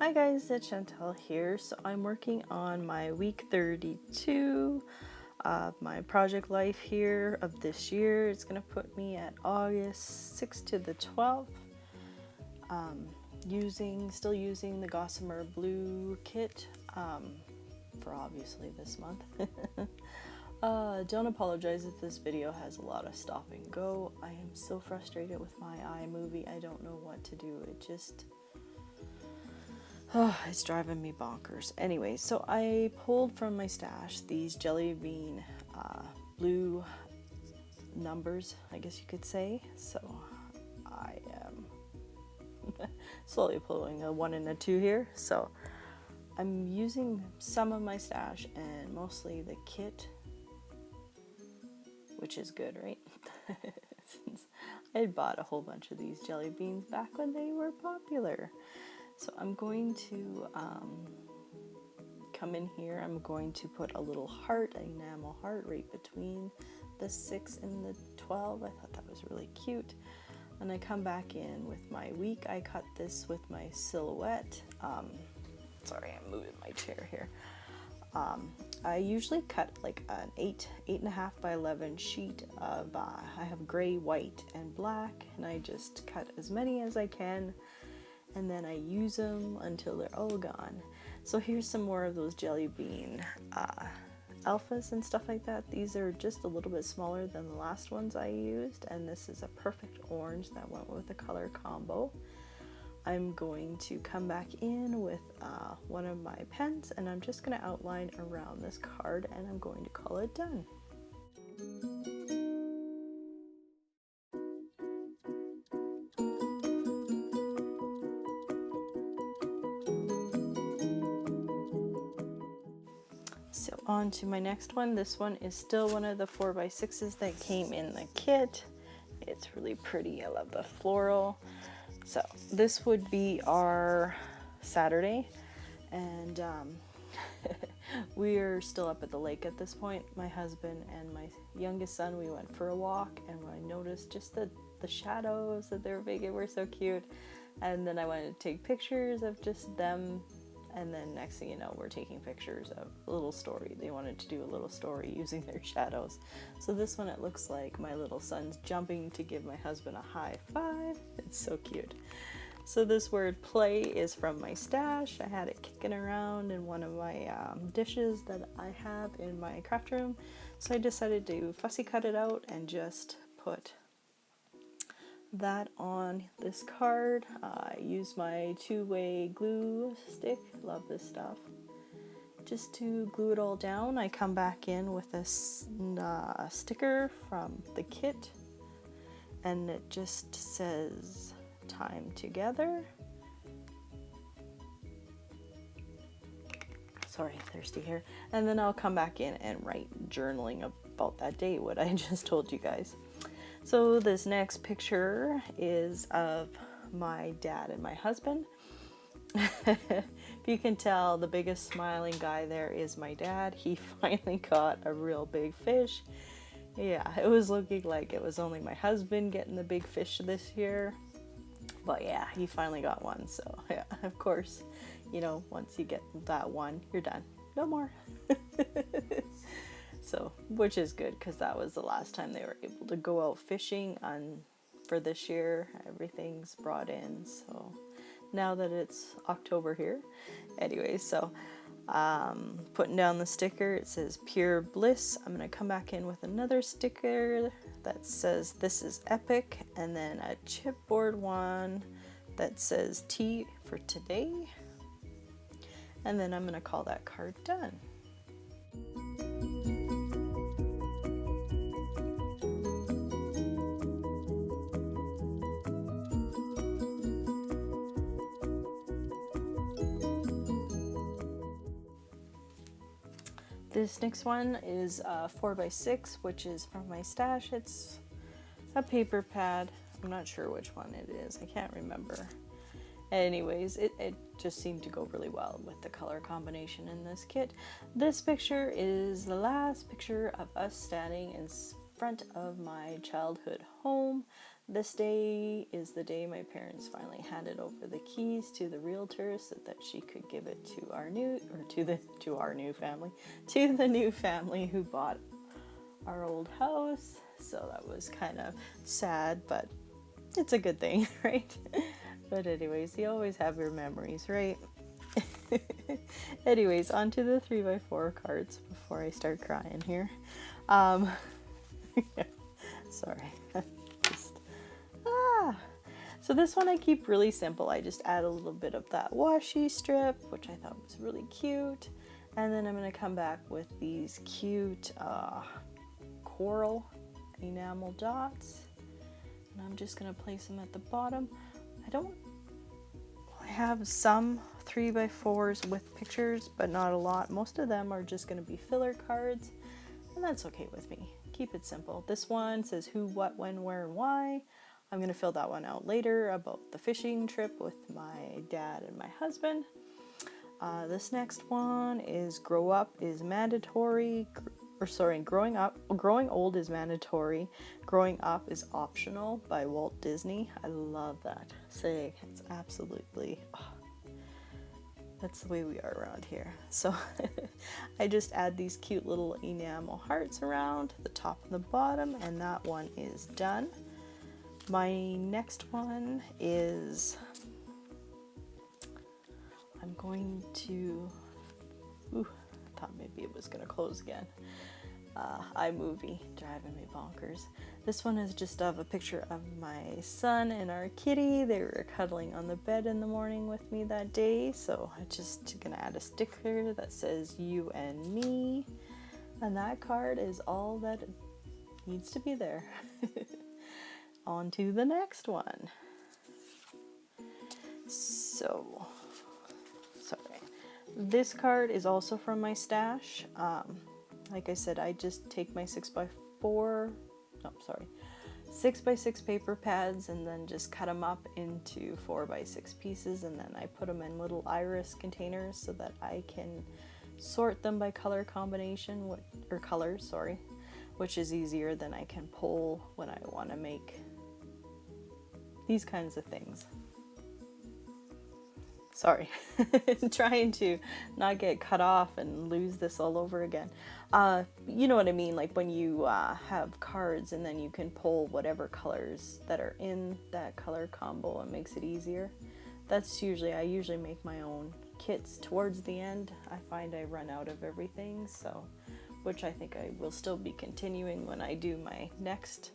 Hi guys, it's Shantele here. So I'm working on my week 32 of my project life here of this year. It's going to put me at August 6th to the 12th. Still using the Gossamer Blue kit for obviously this month. Don't apologize if this video has a lot of stop and go. I am so frustrated with my iMovie. I don't know what to do. It's driving me bonkers. Anyway, so I pulled from my stash these jelly bean blue numbers, I guess you could say. So I am slowly pulling a 1 and a 2 here. So I'm using some of my stash and mostly the kit, which is good, right? Since I had bought a whole bunch of these jelly beans back when they were popular. So I'm going to come in here. I'm going to put a little heart, an enamel heart right between the 6 and the 12. I thought that was really cute. And I come back in with my week. I cut this with my silhouette. Sorry, I'm moving my chair here. I usually cut like an 8.5 by 11 sheet of, I have gray, white, and black, and I just cut as many as I can. And then I use them until they're all gone. So here's some more of those jelly bean alphas and stuff like that. These are just a little bit smaller than the last ones I used, and this is a perfect orange that went with the color combo. I'm going to come back in with one of my pens, and I'm just going to outline around this card, and I'm going to call it done. So on to my next one. This one is still one of the 4x6s that came in the kit. It's really pretty. I love the floral. So this would be our Saturday, and we're still up at the lake at this point. My husband and my youngest son, we went for a walk, and I noticed just the shadows that they were making were so cute. And then I wanted to take pictures of just them. And then next thing you know, we're taking pictures of a little story. They wanted to do a little story using their shadows. So this one, it looks like my little son's jumping to give my husband a high five. It's so cute. So this word play is from my stash. I had it kicking around in one of my dishes that I have in my craft room. So I decided to fussy cut it out and just put that on this card. I use my 2-way glue stick. Love this stuff. Just to glue it all down, I come back in with a sticker from the kit, and it just says time together. Sorry, thirsty here. And then I'll come back in and write journaling about that day, what I just told you guys. So this next picture is of my dad and my husband. If you can tell, the biggest smiling guy there is my dad. He finally caught a real big fish. Yeah, it was looking like it was only my husband getting the big fish this year. But yeah, he finally got one. So yeah, of course, you know, once you get that one, you're done. No more. So, which is good, because that was the last time they were able to go out fishing for this year. Everything's brought in. So now that it's October here. Anyway, so putting down the sticker, it says pure bliss. I'm going to come back in with another sticker that says this is epic, and then a chipboard one that says tea for today. And then I'm going to call that card done. This next one is 4x6, which is from my stash. It's a paper pad. I'm not sure which one it is. I can't remember. Anyways, it just seemed to go really well with the color combination in this kit. This picture is the last picture of us standing in front of my childhood home. This day is the day my parents finally handed over the keys to the realtor so that she could give it to our new family who bought our old house. So that was kind of sad, but it's a good thing, right? But anyways, you always have your memories, right? Anyways, on to the 3x4 cards before I start crying here. Sorry. So this one I keep really simple. I just add a little bit of that washi strip, which I thought was really cute. And then I'm going to come back with these cute coral enamel dots. And I'm just going to place them at the bottom. I have some 3x4s with pictures, but not a lot. Most of them are just going to be filler cards, and that's okay with me. Keep it simple. This one says who, what, when, where, and why. I'm going to fill that one out later about the fishing trip with my dad and my husband. This next one is growing old is mandatory, growing up is optional by Walt Disney. I love that saying. It's absolutely, that's the way we are around here. So I just add these cute little enamel hearts around the top and the bottom, and that one is done. My next one is, I'm going to, I thought maybe it was going to close again. iMovie, driving me bonkers. This one is just of a picture of my son and our kitty. They were cuddling on the bed in the morning with me that day, so I'm just gonna add a sticker that says you and me, and that card is all that needs to be there. On to the next one. So, sorry. This card is also from my stash. Like I said, I just take my 6x6 paper pads and then just cut them up into 4x6 pieces, and then I put them in little iris containers so that I can sort them by color combination, which is easier than I can pull when I want to make these kinds of things. Sorry, trying to not get cut off and lose this all over again. You know what I mean, like when you have cards and then you can pull whatever colors that are in that color combo, it makes it easier. I usually make my own kits towards the end. I find I run out of everything, so, which I think I will still be continuing when I do my next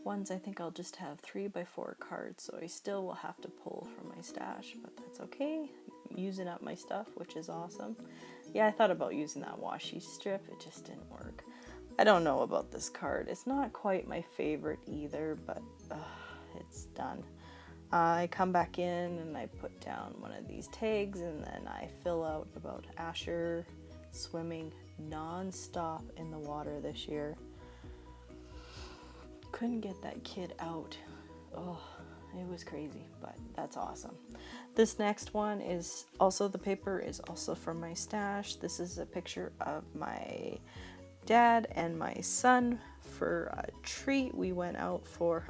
ones. I think I'll just have 3x4 cards, so I still will have to pull from my stash, but that's okay. I'm using up my stuff, which is awesome. Yeah, I thought about using that washi strip, it just didn't work. I don't know about this card. It's not quite my favorite either, but it's done. I come back in and I put down one of these tags, and then I fill out about Asher swimming non-stop in the water this year. Couldn't get that kid out. Oh, it was crazy, but that's awesome. This next one is also, the paper is also from my stash. This is a picture of my dad and my son for a treat. We went out for,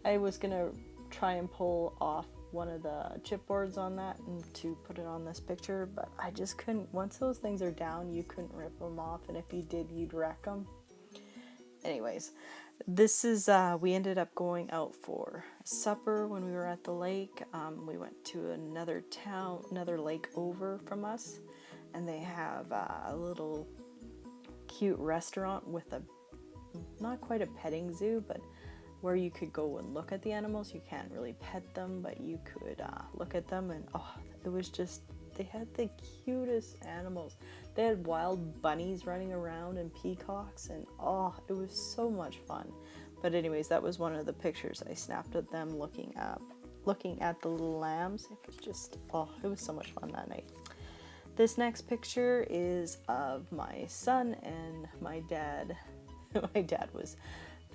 I was gonna try and pull off one of the chipboards on that and to put it on this picture, but I just couldn't. Once those things are down, you couldn't rip them off, and if you did, you'd wreck them. Anyways, this is, we ended up going out for supper when we were at the lake. We went to another lake over from us, and they have a little cute restaurant with not quite a petting zoo, but where you could go and look at the animals. You can't really pet them, but you could look at them, and it was just, they had the cutest animals. They had wild bunnies running around and peacocks, and it was so much fun. But anyways, that was one of the pictures I snapped of them looking at the little lambs. It was just, it was so much fun that night. This next picture is of my son and my dad. My dad was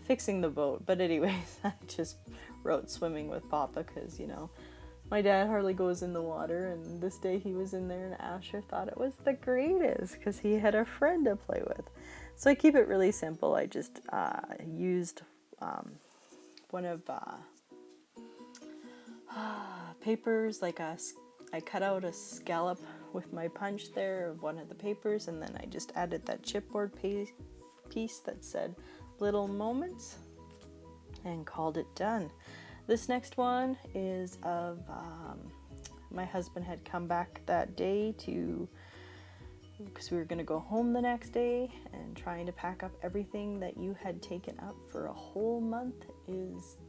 fixing the boat, but anyways, I just wrote swimming with Papa because, my dad hardly goes in the water, and this day he was in there, and Asher thought it was the greatest because he had a friend to play with. So I keep it really simple. I just used one of papers, like I cut out a scallop with my punch there of one of the papers, and then I just added that chipboard piece that said little moments and called it done. This next one is of my husband had come back that day because we were going to go home the next day, and trying to pack up everything that you had taken up for a whole month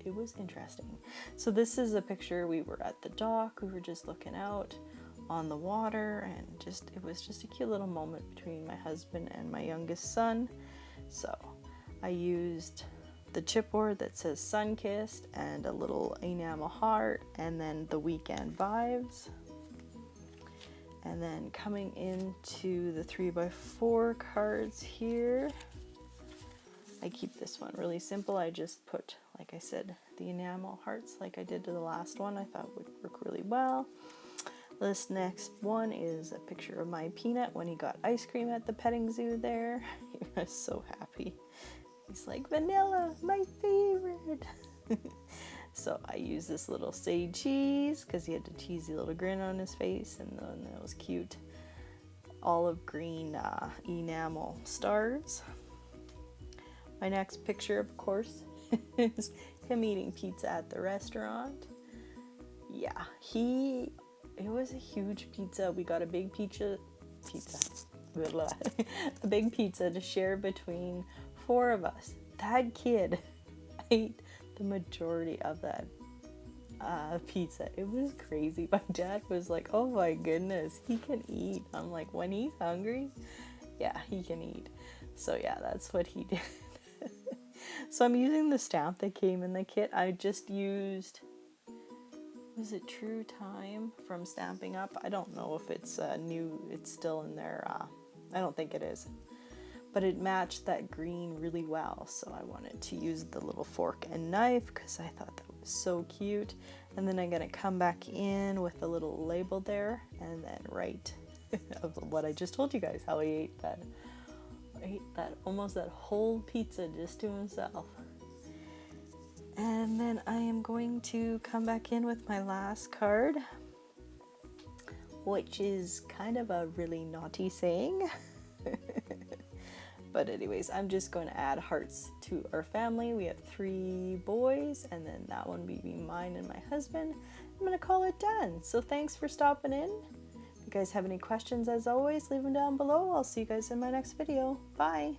it was interesting. So this is a picture. We were at the dock, we were just looking out on the water, and it was just a cute little moment between my husband and my youngest son. So I used the chipboard that says sun-kissed and a little enamel heart, and then the weekend vibes. And then coming into the 3x4 cards here, I keep this one really simple. I just put, like I said, the enamel hearts like I did to the last one. I thought would work really well. This next one is a picture of my Peanut when he got ice cream at the petting zoo there. He was so happy. He's like, vanilla, my favorite. So I used this little say cheese because he had a cheesy little grin on his face, and then those cute olive green enamel stars. My next picture, of course, is him eating pizza at the restaurant. Yeah, it was a huge pizza. We got a big pizza, a big pizza to share between 4 of us. That kid ate the majority of that pizza. It was crazy. My dad was like, oh my goodness, he can eat. I'm like, when he's hungry, yeah, he can eat. So yeah, that's what he did. So I'm using the stamp that came in the kit. I just used, was it True Time from Stamping Up? I don't know if it's new, it's still in there. I don't think it is. But it matched that green really well, so I wanted to use the little fork and knife because I thought that was so cute. And then I'm going to come back in with a little label there, and then write of what I just told you guys, how he ate that almost that whole pizza just to himself. And then I am going to come back in with my last card, which is kind of a really naughty saying. But anyways, I'm just going to add hearts to our family. We have 3 boys, and then that one will be mine and my husband. I'm going to call it done. So thanks for stopping in. If you guys have any questions, as always, leave them down below. I'll see you guys in my next video. Bye.